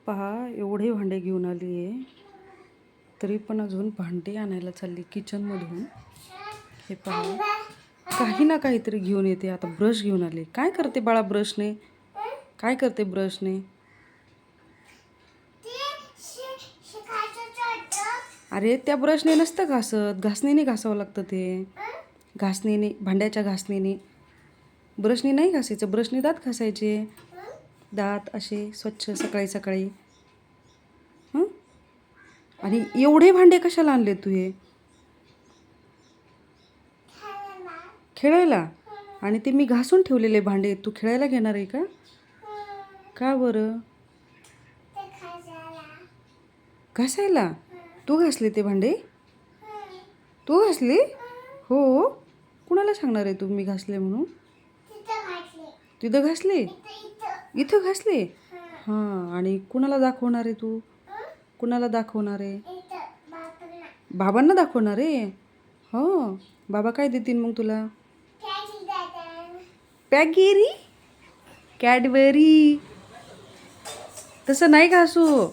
पहा एवढे भांडे घेऊन आली आहे, तरी पण अजून भांडे आणायला चालली किचनमधून. हे पहा, काही ना काहीतरी घेऊन येते. आता ब्रश घेऊन आले. काय करते बाळा ब्रशने? काय करते ब्रशने? अरे त्या ब्रशने नसतं घासत, घासणीने घासावं लागतं ते. घासणीने, भांड्याच्या घासणीने. ब्रशने नाही घासायचं. ब्रशने दात घासायचे. दात असे स्वच्छ सकाळी सकाळी. हं? आणि एवढे भांडे कशाला आणले तू हे? खेळायला? आणि ते मी घासून ठेवलेले भांडे तू खेळायला घेणार आहे का? का बरं? घासायला? तू घासले ते भांडे? तू घासले? हो. कुणाला सांगणार आहे तू मी घासले म्हणून? तिथं घासले? इथं घासले? हां. आणि कुणाला दाखवणार आहे तू? कुणाला दाखवणार आहे? बाबांना दाखवणार आहे? हो. बाबा काय देतील मग तुला? पॅगिरी? कॅडबरी? तसं नाही घासू.